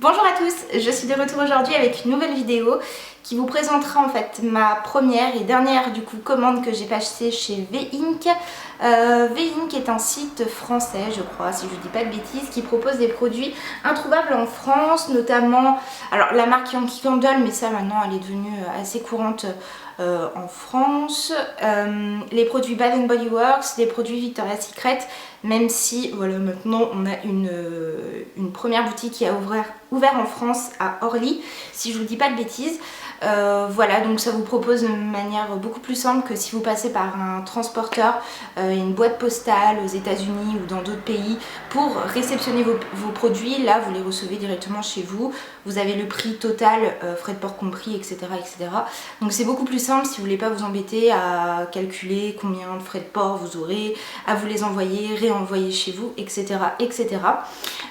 Bonjour à tous, je suis de retour aujourd'hui avec une nouvelle vidéo qui vous présentera en fait ma première et dernière du coup commande que j'ai passée chez V-Ink. V-Ink est un site français je crois, si je dis pas de bêtises, qui propose des produits introuvables en France, notamment alors la marque Yankee Candle, mais ça maintenant elle est devenue assez courante en France, les produits Bath & Body Works, les produits Victoria's Secret, même si voilà maintenant on a une première boutique qui a ouvert en France à Orly, si je vous dis pas de bêtises. Voilà, donc ça vous propose une manière beaucoup plus simple que si vous passez par un transporteur, une boîte postale aux États-Unis ou dans d'autres pays pour réceptionner vos produits. Là vous les recevez directement chez vous, vous avez le prix total, frais de port compris, etc., etc. Donc c'est beaucoup plus simple si vous voulez pas vous embêter à calculer combien de frais de port vous aurez, à vous les envoyer, réenvoyer chez vous, etc., etc.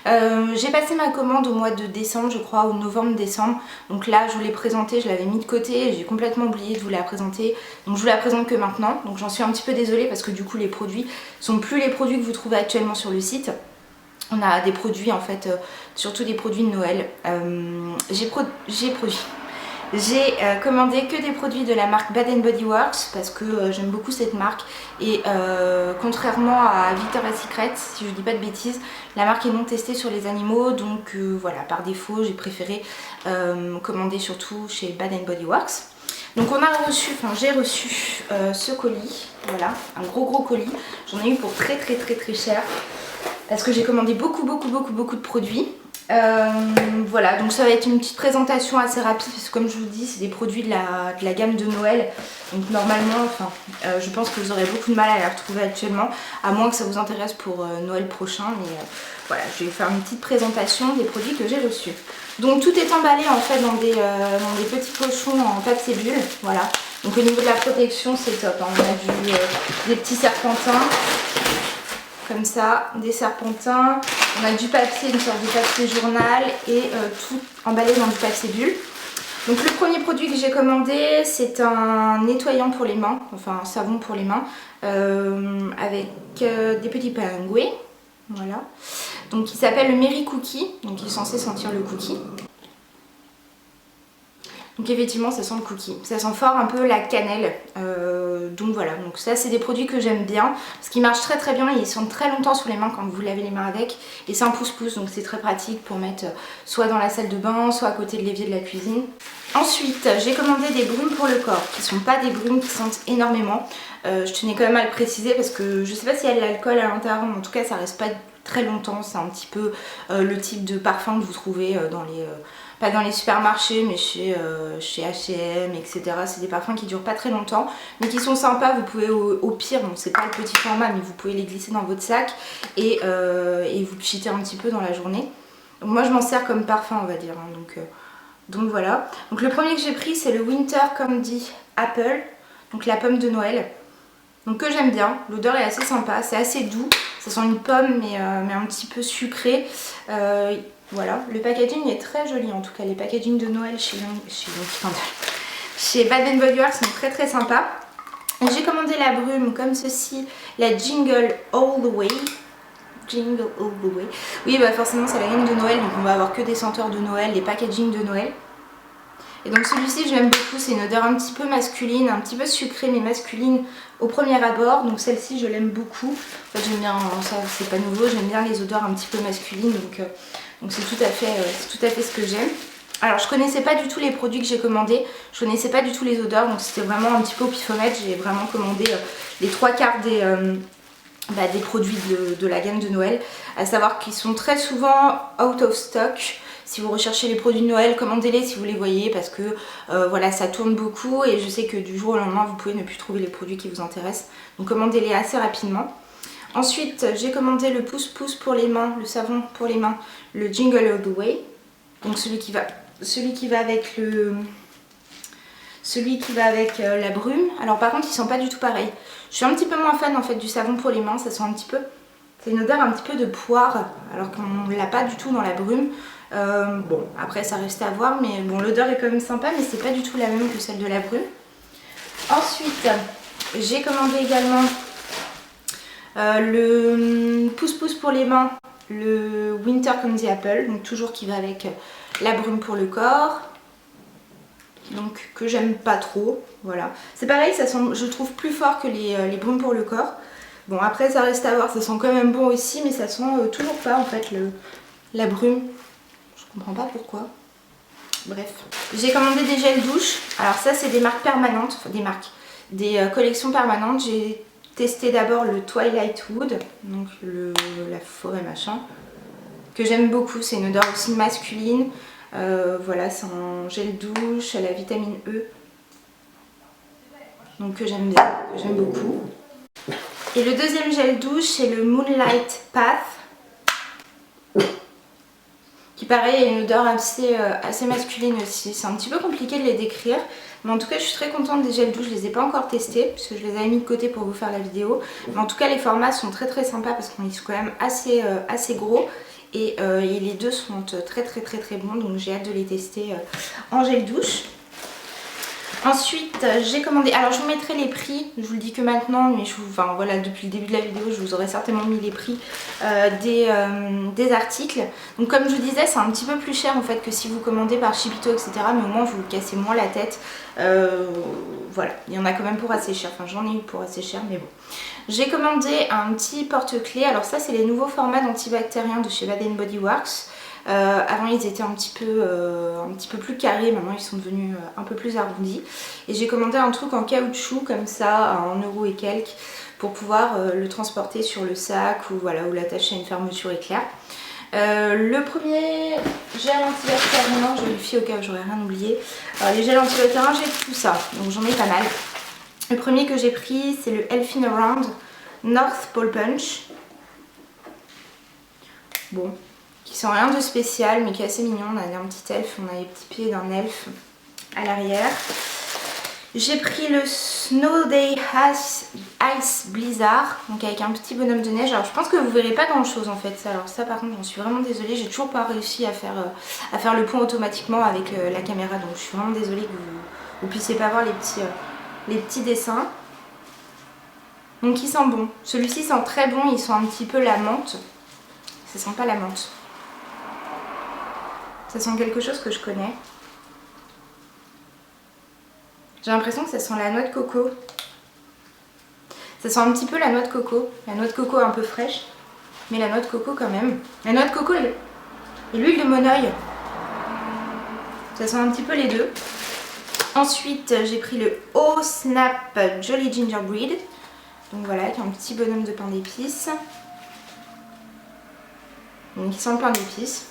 J'ai passé ma commande au mois de décembre je crois, au novembre-décembre, donc là je vous l'ai présentée, je l'avais mis de côté et j'ai complètement oublié de vous la présenter, donc je vous la présente que maintenant, donc j'en suis un petit peu désolée parce que du coup les produits sont plus les produits que vous trouvez actuellement sur le site. On a des produits en fait, surtout des produits de Noël. J'ai commandé que des produits de la marque Bath & Body Works parce que j'aime beaucoup cette marque et contrairement à Victoria's Secret, si je dis pas de bêtises, la marque est non testée sur les animaux, donc voilà, par défaut j'ai préféré commander surtout chez Bath & Body Works. Donc on a reçu, enfin j'ai reçu ce colis, voilà, un gros colis, j'en ai eu pour très cher parce que j'ai commandé beaucoup de produits. Voilà, donc ça va être une petite présentation assez rapide parce que comme je vous dis c'est des produits de la gamme de Noël, donc normalement je pense que vous aurez beaucoup de mal à les retrouver actuellement, à moins que ça vous intéresse pour Noël prochain, mais voilà, je vais faire une petite présentation des produits que j'ai reçus. Donc tout est emballé en fait dans des petits pochons en papier bulle, voilà, donc au niveau de la protection c'est top, hein. On a des petits serpentins comme ça, des serpentins, on a du papier, une sorte de papier journal et tout emballé dans du papier bulle. Donc le premier produit que j'ai commandé c'est un nettoyant pour les mains, enfin un savon pour les mains avec des petits pingouins, voilà. Donc il s'appelle le Merry Cookie, donc il est censé sentir le cookie. Donc effectivement ça sent le cookie, ça sent fort un peu la cannelle, donc voilà, donc ça c'est des produits que j'aime bien, parce qu'ils marchent très bien et ils sentent très longtemps sur les mains quand vous lavez les mains avec, et c'est un pouce-pouce donc c'est très pratique pour mettre soit dans la salle de bain, soit à côté de l'évier de la cuisine. Ensuite j'ai commandé des brumes pour le corps, qui ne sont pas des brumes qui sentent énormément, je tenais quand même à le préciser parce que je sais pas s'il y a de l'alcool à l'intérieur, mais en tout cas ça reste pas très longtemps, c'est un petit peu le type de parfum que vous trouvez dans les... pas dans les supermarchés mais chez H&M, etc. C'est des parfums qui durent pas très longtemps mais qui sont sympas. Vous pouvez au pire, bon c'est pas le petit format mais vous pouvez les glisser dans votre sac et vous cheater un petit peu dans la journée. Donc moi je m'en sers comme parfum on va dire, hein, donc voilà. Donc le premier que j'ai pris c'est le Winter Candy Apple, donc la pomme de Noël. Donc que j'aime bien, l'odeur est assez sympa, c'est assez doux, ça sent une pomme mais un petit peu sucré. Voilà, le packaging est très joli en tout cas, les packaging de Noël chez Bath & Body Works sont très sympas. J'ai commandé la brume comme ceci, la Jingle All The Way. Jingle All The Way. Oui bah forcément c'est la gamme de Noël, donc on va avoir que des senteurs de Noël, des packaging de Noël. Et donc celui-ci je l'aime beaucoup, c'est une odeur un petit peu masculine, un petit peu sucrée mais masculine au premier abord. Donc celle-ci je l'aime beaucoup. En fait j'aime bien, ça c'est pas nouveau, j'aime bien les odeurs un petit peu masculines, donc c'est tout à fait ce que j'aime. Alors je connaissais pas du tout les produits que j'ai commandés, je connaissais pas du tout les odeurs, donc c'était vraiment un petit peu au pifomètre. J'ai vraiment commandé les 3/4 des produits de la gamme de Noël, à savoir qu'ils sont très souvent out of stock. Si vous recherchez les produits de Noël, commandez-les si vous les voyez parce que voilà, ça tourne beaucoup et je sais que du jour au lendemain vous pouvez ne plus trouver les produits qui vous intéressent, donc commandez-les assez rapidement. Ensuite j'ai commandé le pouce-pouce pour les mains, le savon pour les mains, le Jingle All The Way, donc celui qui va avec la brume. Alors par contre il sent pas du tout pareil, je suis un petit peu moins fan en fait du savon pour les mains, ça sent un petit peu, c'est une odeur un petit peu de poire alors qu'on l'a pas du tout dans la brume. Bon après ça reste à voir, mais bon l'odeur est quand même sympa mais c'est pas du tout la même que celle de la brume. Ensuite j'ai commandé également le pouce-pouce pour les mains le Winter Candy Apple, donc toujours qui va avec la brume pour le corps. Donc que j'aime pas trop, voilà. C'est pareil, ça sent, je trouve, plus fort que les brumes pour le corps. Bon, après ça reste à voir, ça sent quand même bon aussi, mais ça sent toujours pas en fait la brume. Je comprends pas pourquoi. Bref. J'ai commandé des gels douche. Alors ça c'est des marques permanentes, enfin des collections permanentes. J'ai testé d'abord le Twilight Wood, donc la forêt machin, que j'aime beaucoup. C'est une odeur aussi masculine. Voilà, c'est un gel douche à la vitamine E. Donc que j'aime bien, que j'aime beaucoup. Et le deuxième gel douche c'est le Moonlight Path, qui pareil a une odeur assez masculine aussi. C'est un petit peu compliqué de les décrire, mais en tout cas je suis très contente des gels douche. Je les ai pas encore testés puisque je les avais mis de côté pour vous faire la vidéo, mais en tout cas les formats sont très sympas parce qu'ils sont quand même assez gros et les deux sont très bons, donc j'ai hâte de les tester en gel douche. Ensuite j'ai commandé, alors je vous mettrai les prix, je vous le dis que maintenant, mais enfin voilà, depuis le début de la vidéo je vous aurai certainement mis les prix des articles. Donc comme je vous disais, c'est un petit peu plus cher en fait que si vous commandez par Shipito, etc. Mais au moins vous vous cassez moins la tête. Voilà, il y en a quand même pour assez cher, enfin j'en ai eu pour assez cher, mais bon. J'ai commandé un petit porte-clés, alors ça c'est les nouveaux formats d'antibactériens de chez Bath & Body Works. Avant ils étaient un petit peu plus carrés, maintenant ils sont devenus un peu plus arrondis. Et j'ai commandé un truc en caoutchouc comme ça à 1€ et quelques pour pouvoir le transporter sur le sac ou voilà, ou l'attacher à une fermeture éclair. Le premier gel antibactérien, je vérifie au cas où j'aurais rien oublié. Alors les gels antibactériens, j'ai tout ça, donc j'en ai pas mal. Le premier que j'ai pris c'est le Elfin Around North Pole Punch. Bon, qui sent rien de spécial mais qui est assez mignon. On a un petit elfe, on a les petits pieds d'un elfe à l'arrière. J'ai pris le Snow Day Ice Blizzard, donc avec un petit bonhomme de neige. Alors je pense que vous verrez pas grand chose en fait. Alors ça par contre j'en suis vraiment désolée, j'ai toujours pas réussi à faire le point automatiquement avec la caméra, donc je suis vraiment désolée que vous puissiez pas voir les petits dessins. Donc il sent bon, celui-ci sent très bon, il sent un petit peu la menthe. Ça sent pas la menthe. Ça sent quelque chose que je connais. J'ai l'impression que ça sent la noix de coco. Ça sent un petit peu la noix de coco. La noix de coco un peu fraîche, mais la noix de coco quand même. La noix de coco et l'huile de monoeil. Ça sent un petit peu les deux. Ensuite, j'ai pris le Oh Snap Jolly Gingerbread. Donc voilà, avec un petit bonhomme de pain d'épices. Donc il sent le pain d'épices.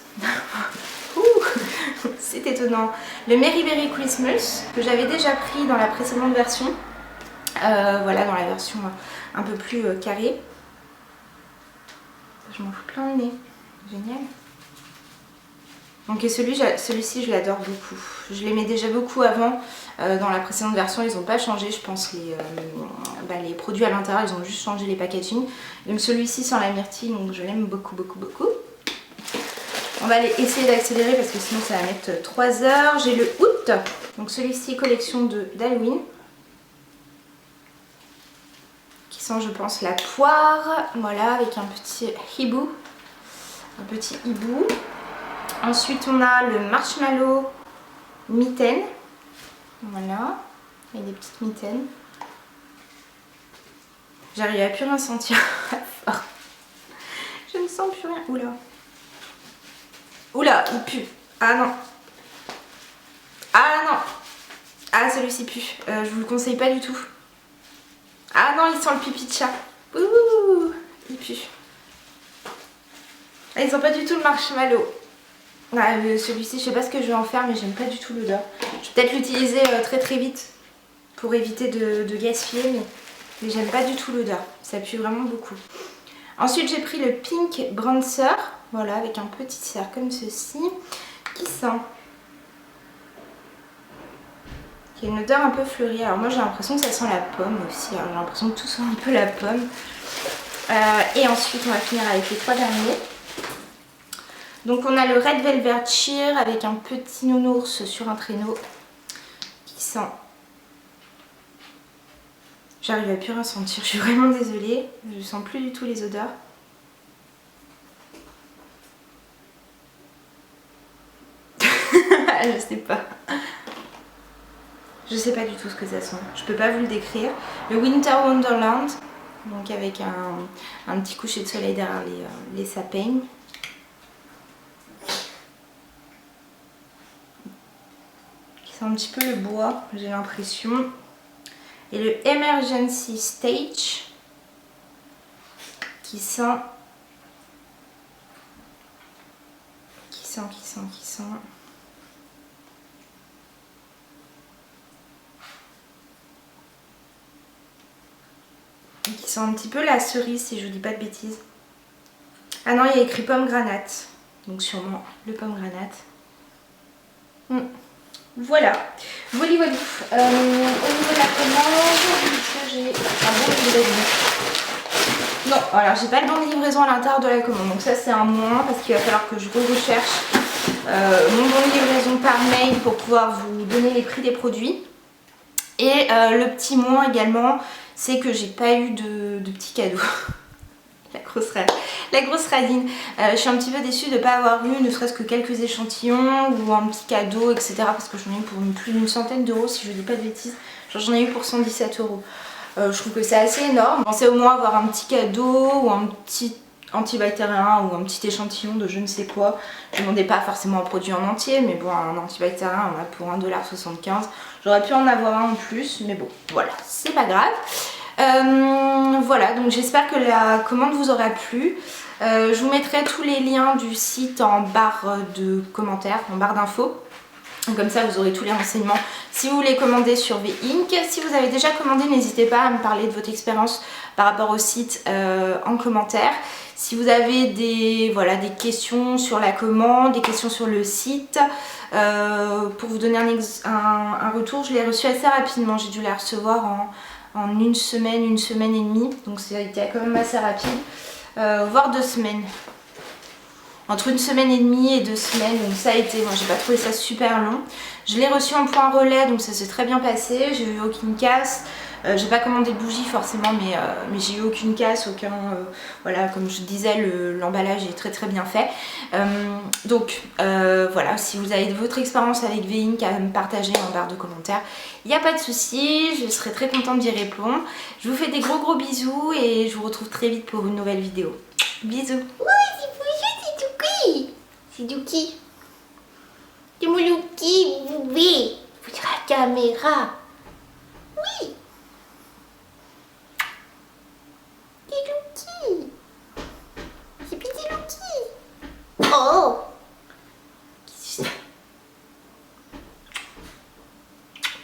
C'est étonnant. Le Merry Berry Christmas que j'avais déjà pris dans la précédente version. Voilà, dans la version un peu plus carrée. Je m'en fous plein le nez. Génial. Donc et celui-ci je l'adore beaucoup. Je l'aimais déjà beaucoup avant. Dans la précédente version ils n'ont pas changé, je pense, les produits à l'intérieur, ils ont juste changé les packaging. Donc celui-ci sans la myrtille, donc je l'aime beaucoup. On va aller essayer d'accélérer parce que sinon ça va mettre 3 heures. J'ai le août, donc celui-ci collection d'Halloween, qui sent je pense la poire, voilà, avec un petit hibou. Ensuite on a le marshmallow mitaine, voilà, avec des petites mitaines. J'arrive à plus rien sentir. Je ne sens plus rien. Oula, il pue. Ah non. Ah celui-ci pue. Je vous le conseille pas du tout. Ah non, il sent le pipi de chat. Ouh, il pue. Ah, il sent pas du tout le marshmallow. Ah, celui-ci, je sais pas ce que je vais en faire, mais j'aime pas du tout l'odeur. Je vais peut-être l'utiliser très vite pour éviter de gaspiller, mais j'aime pas du tout l'odeur. Ça pue vraiment beaucoup. Ensuite, j'ai pris le Pink Bronzer, voilà, avec un petit cercle comme ceci, qui sent. Qui a une odeur un peu fleurie. Alors moi, j'ai l'impression que ça sent la pomme aussi. J'ai l'impression que tout sent un peu la pomme. Et ensuite, on va finir avec les 3 derniers. Donc on a le Red Velvet Cheer avec un petit nounours sur un traîneau qui sent... J'arrive à plus rien sentir, je suis vraiment désolée, je sens plus du tout les odeurs. Je sais pas. Je sais pas du tout ce que ça sent. Je peux pas vous le décrire. Le Winter Wonderland, donc avec un petit coucher de soleil derrière les sapins. Qui sent un petit peu le bois, j'ai l'impression. Et le Emergency Stage qui sent un petit peu la cerise si je vous dis pas de bêtises. Ah non, il y a écrit pomme granate, donc sûrement le pomme granate. Voilà, voilà. Au niveau de la commande, est-ce que j'ai un bon de livraison? Non, alors j'ai pas le bon de livraison à l'intérieur de la commande, donc ça c'est un moins parce qu'il va falloir que je recherche mon bon de livraison par mail pour pouvoir vous donner les prix des produits. Et le petit moins également, c'est que j'ai pas eu de petits cadeaux. La grosse radine. Je suis un petit peu déçue de ne pas avoir eu ne serait-ce que quelques échantillons ou un petit cadeau, etc. Parce que j'en ai eu pour plus d'une centaine d'euros si je ne dis pas de bêtises. J'en ai eu pour 117 euros. Je trouve que c'est assez énorme. Je pensais au moins avoir un petit cadeau ou un petit antibactérien ou un petit échantillon de je ne sais quoi. Je ne demandais pas forcément un produit en entier, mais bon, un antibactérien on a pour 1,75 $. J'aurais pu en avoir un en plus, mais bon, voilà, c'est pas grave. Voilà, donc j'espère que la commande vous aura plu. Je vous mettrai tous les liens du site en barre de commentaires, en barre d'infos. Comme ça vous aurez tous les renseignements si vous voulez commander sur V-Ink. Si vous avez déjà commandé, n'hésitez pas à me parler de votre expérience par rapport au site en commentaire. Si vous avez des questions sur la commande, des questions sur le site, pour vous donner un retour, je l'ai reçu assez rapidement. J'ai dû la recevoir en une semaine et demie, donc ça a été quand même assez rapide, voire 2 semaines. Entre une semaine et demie et 2 semaines, donc ça a été, moi j'ai pas trouvé ça super long. Je l'ai reçu en point relais, donc ça s'est très bien passé, j'ai eu aucune casse. J'ai pas commandé de bougies forcément, mais j'ai eu aucune casse, voilà, comme je disais, l'emballage est très bien fait. Donc voilà, si vous avez votre expérience avec V-Ink à me partager en barre de commentaires, il n'y a pas de souci, je serai très contente d'y répondre. Je vous fais des gros bisous et je vous retrouve très vite pour une nouvelle vidéo. Bisous. C'est Douki. C'est mon Douki, vous voyez. Vous la caméra.